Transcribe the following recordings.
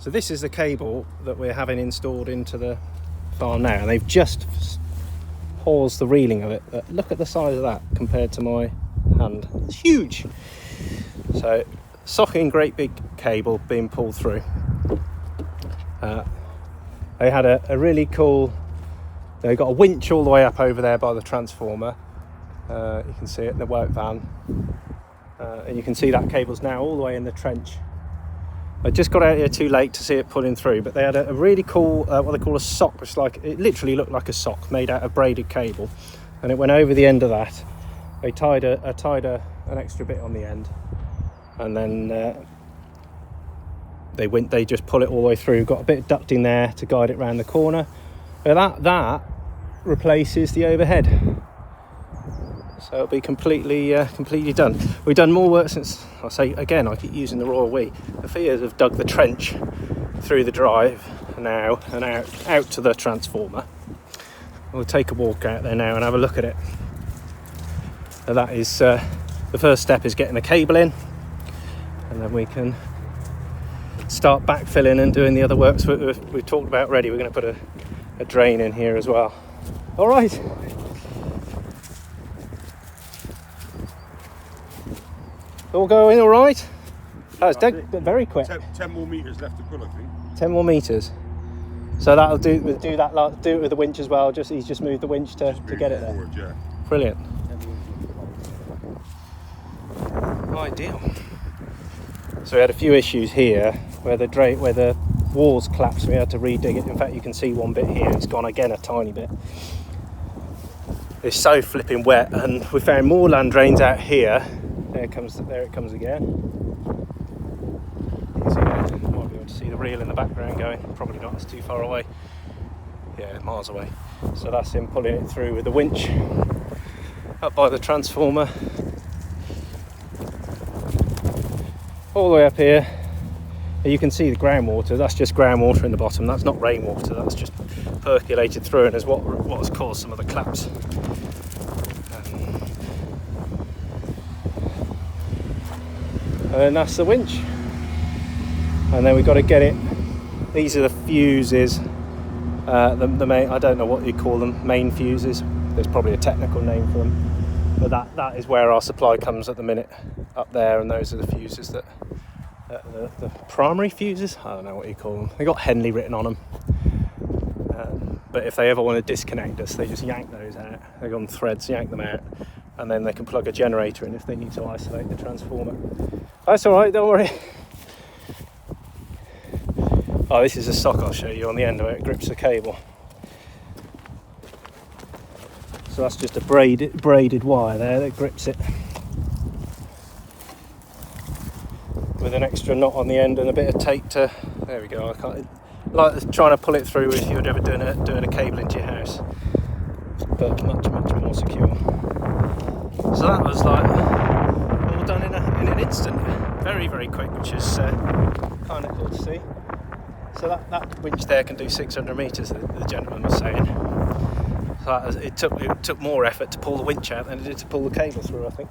So this is the cable that we're having installed into the farm now, and they've just paused the reeling of it. But look at the size of that compared to my hand. It's huge. So socking great big cable being pulled through. They had a really cool, they got a winch all the way up over there by the transformer. You can see it in the work van, and you can see that cable's now all the way in the trench. I just got out here too late to see it pulling through, but they had a really cool what they call a sock, which it literally looked like a sock made out of braided cable, and it went over the end of that. They tied an extra bit on the end, and then they just pull it all the way through. Got a bit of ducting there to guide it around the corner. But that replaces the overhead, so it'll be completely done. We've done more work since, I say again, I keep using the royal we. The Fias have dug the trench through the drive now and out to the transformer. We'll take a walk out there now and have a look at it. So that is the first step, is getting the cable in, and then we can start backfilling and doing the other works we've talked about already. We're going to put a drain in here as well. All right. All going all right? That was very quick. 10 more metres left to pull, I think. 10 more metres. So that'll do it with the winch as well. He's just moved the winch to get it there. Forward, yeah. Brilliant. Ideal. So we had a few issues here where the walls collapsed. We had to redig it. In fact, you can see one bit here. It's gone again a tiny bit. It's so flipping wet, and we found more land drains out here. There it comes again. You can see there. Might be able to see the reel in the background going. Probably not. It's too far away. Yeah, miles away. So that's him pulling it through with the winch up by the transformer. All the way up here. You can see the groundwater. That's just groundwater in the bottom. That's not rainwater. That's just percolated through and is what has caused some of the collapse. And that's the winch. And then we've got to get it. These are the fuses. The main. I don't know what you call them. Main fuses. There's probably a technical name for them. But that is where our supply comes at the minute. Up there, and those are the fuses that. The primary fuses, I don't know what you call them. They got Henley written on them, but if they ever want to disconnect us, they just yank those out. They're on threads, yank them out, and then they can plug a generator in if they need to isolate the transformer. That's all right, don't worry. Oh, this is a sock I'll show you on the end of it. It grips the cable. So that's just a braided wire there that grips it, with an extra knot on the end and a bit of tape to, there we go. I can't, like trying to pull it through if you were ever doing a cable into your house, but much more secure. So that was like all done in an instant, very quick, which is kind of cool to see. So that winch there can do 600 metres, the gentleman was saying. So it took more effort to pull the winch out than it did to pull the cable through, I think.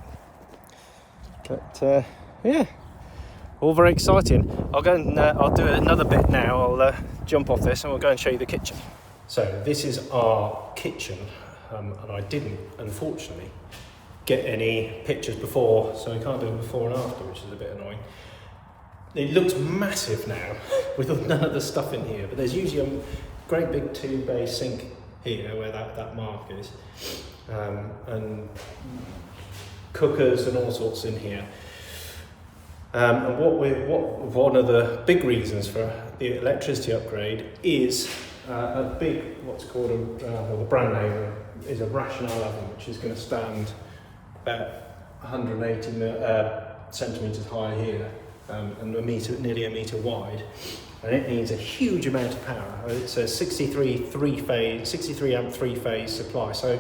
But yeah. All very exciting. I'll go and I'll do another bit now. I'll jump off this and we'll go and show you the kitchen. So this is our kitchen, and I didn't, unfortunately, get any pictures before, so we can't do it before and after, which is a bit annoying. It looks massive now with none of the stuff in here, but there's usually a great big 2-bay sink here where that mark is, and cookers and all sorts in here. And one of the big reasons for the electricity upgrade is a big, what's called the brand name is a Rational oven, which is going to stand about 180 centimetres high here, and nearly a metre wide, and it needs a huge amount of power. It's a 63 amp 3-phase supply. So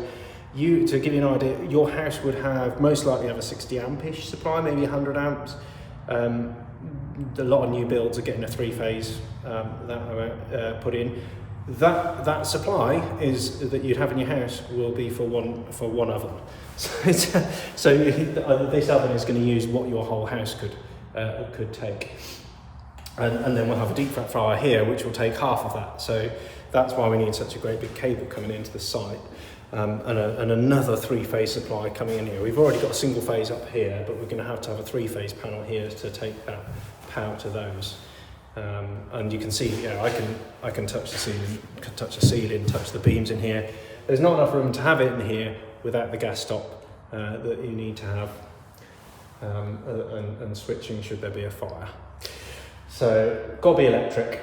to give you an idea, your house would most likely have a 60 ampish supply, maybe 100 amps. A lot of new builds are getting a 3-phase put in. That supply is that you'd have in your house will be for one oven. So this oven is going to use what your whole house could take. and then we'll have a deep fat fryer here, which will take half of that. So that's why we need such a great big cable coming into the site, and another 3-phase supply coming in here. We've already got a single phase up here, but we're going to have a 3-phase panel here to take that power to those. And you can see, you know, I can touch the ceiling, touch the beams in here. There's not enough room to have it in here without the gas stop that you need to have, and switching should there be a fire. So got to be electric.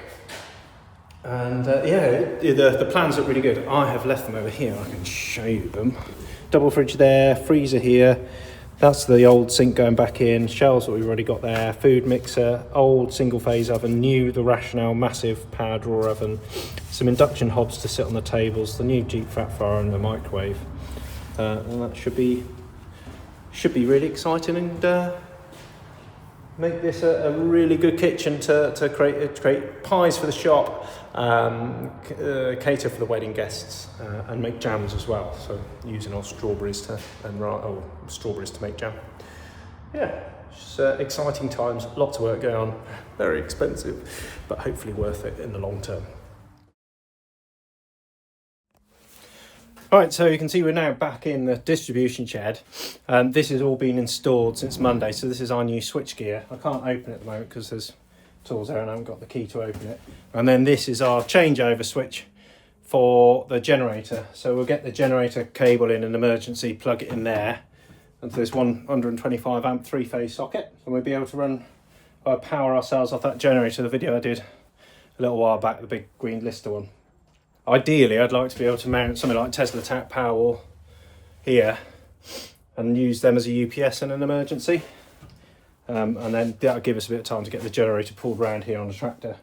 And the plans look really good. I have left them over here. I can show you them. Double fridge there, freezer here. That's the old sink going back in, shelves that we've already got there, food mixer, old single phase oven, new the Rationale massive power drawer oven, some induction hobs to sit on the tables, the new Jeep fat fryer and the microwave. And that should be really exciting, and make this a really good kitchen to create pies for the shop, cater for the wedding guests, and make jams as well. So using our strawberries to make jam. Yeah, it's exciting times, lots of work going on, very expensive, but hopefully worth it in the long term. Right, so you can see we're now back in the distribution shed. This has all been installed since Monday, so this is our new switchgear. I can't open it at the moment because there's tools there and I haven't got the key to open it. And then this is our changeover switch for the generator. So we'll get the generator cable in an emergency, plug it in there, and this 125 amp 3-phase socket, and we'll be able to power ourselves off that generator, the video I did a little while back, the big green Lister one. Ideally, I'd like to be able to mount something like Tesla Powerwall here and use them as a UPS in an emergency. And then that'll give us a bit of time to get the generator pulled around here on the tractor,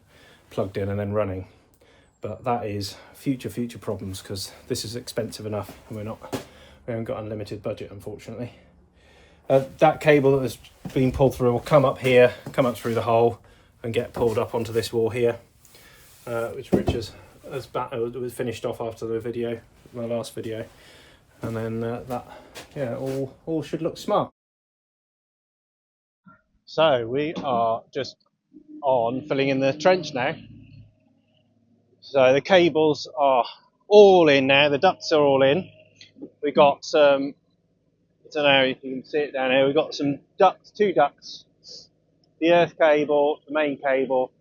plugged in and then running. But that is future problems, because this is expensive enough and we haven't got unlimited budget, unfortunately. That cable that has been pulled through will come up here, come up through the hole and get pulled up onto this wall here, which Richard was finished off after the video, my last video, and then all should look smart. So we are just on filling in the trench now. So the cables are all in now, the ducts are all in. We got some, I don't know if you can see it down here, we've got some ducts, 2 ducts, the earth cable, the main cable,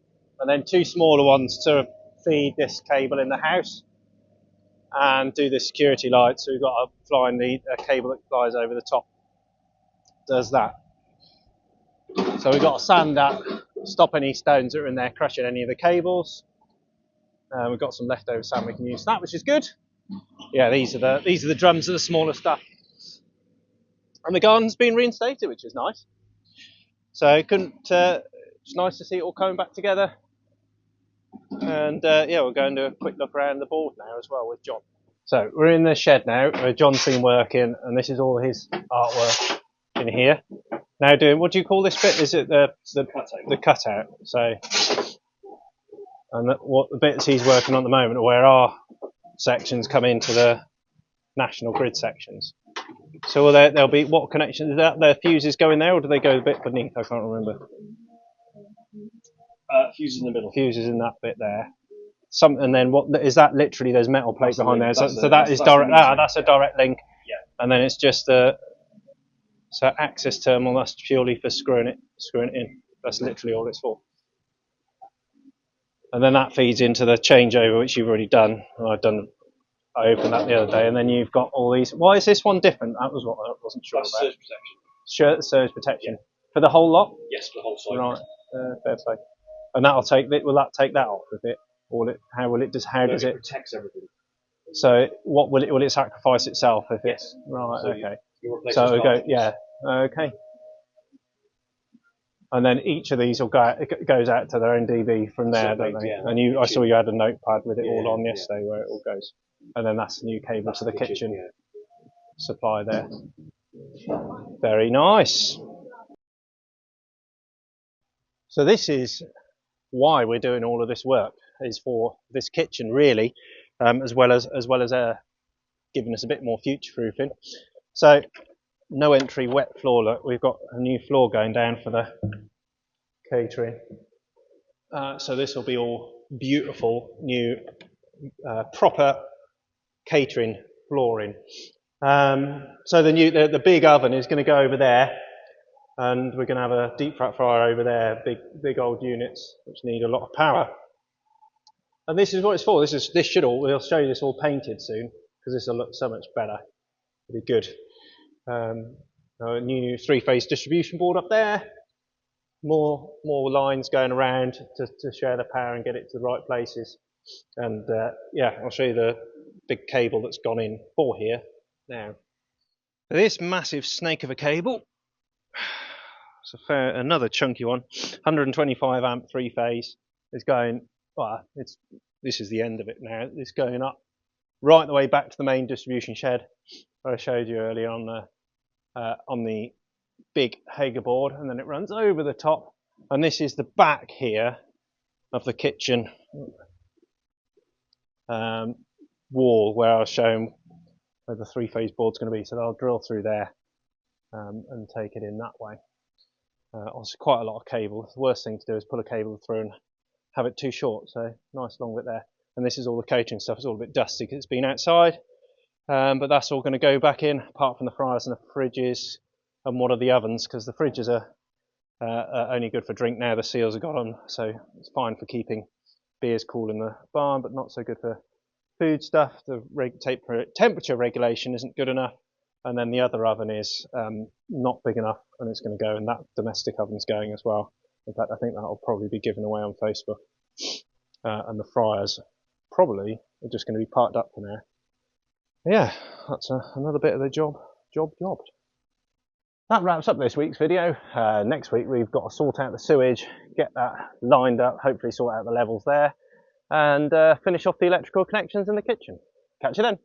and then 2 smaller ones to feed this cable in the house and do the security lights. So we've got a cable that flies over the top, does that. So we've got to sand that, stop any stones that are in there crushing any of the cables. We've got some leftover sand we can use that, which is good. Yeah, these are the drums of the smaller stuff. And the garden's been reinstated, which is nice. So it's nice to see it all coming back together. And we'll go and do a quick look around the board now as well with John. So we're in the shed now where John's been working, and this is all his artwork in here. Now what do you call this bit? Is it the cutout? So, and what the bits he's working on at the moment are where our sections come into the national grid sections. So there'll be, what connection is that? The fuses go in there, or do they go a bit beneath? I can't remember. Fuses in the middle. Fuses in that bit there. And then what is that? Literally, there's metal plate behind there. So that is direct. That's a direct link. Yeah. And then it's just access terminal. That's purely for screwing it in. That's literally all it's for. And then that feeds into the changeover, which you've already done. I opened that the other day, and then you've got all these. Why is this one different? That was what I wasn't sure That's about. surge protection. Surge protection for the whole lot. Yes, for the whole site. Right. Fair play. And that'll take. Will that take that off? How will it? How does it? Protects everything. So what will it? Will it sacrifice itself if it's right? So okay. So we go. Yeah. Okay. And then each of these will goes out to their NDB from there, don't they? Yeah. And I saw you had a notepad with it all on yesterday where it all goes. And then that's the new cable to the kitchen supply there. Very nice. So this is why we're doing all of this work, is for this kitchen really, as well as giving us a bit more future proofing. So no entry wet floor. Look, we've got a new floor going down for the catering. So this will be all beautiful, new, proper catering flooring. So the big oven is going to go over there, and we're going to have a deep fat fryer over there, big old units which need a lot of power. And this is what it's for. We'll show you this all painted soon, because this will look so much better. It'll be good. A new 3-phase distribution board up there. More lines going around to share the power and get it to the right places. And yeah, I'll show you the big cable that's gone in for here now. This massive snake of a cable. It's another chunky one. 125 amp 3-phase is going. Well, this is the end of it now. It's going up right the way back to the main distribution shed where I showed you earlier on the big Hager board, and then it runs over the top. And this is the back here of the kitchen wall where I'll show them where the 3-phase board's going to be. So I'll drill through there and take it in that way. Also, quite a lot of cable. The worst thing to do is pull a cable through and have it too short. So nice long bit there. And this is all the catering stuff. It's all a bit dusty because it's been outside. But that's all going to go back in, apart from the fryers and the fridges and one of the ovens, because the fridges are only good for drink now. The seals have got on, so it's fine for keeping beers cool in the barn, but not so good for food stuff. The temperature regulation isn't good enough, and then the other oven is not big enough, and it's going to go, and that domestic oven's going as well. In fact, I think that'll probably be given away on Facebook. And the fryers probably are just going to be parked up for now. Yeah, that's another bit of the job. That wraps up this week's video. Next week we've got to sort out the sewage, get that lined up, hopefully sort out the levels there, and finish off the electrical connections in the kitchen. Catch you then.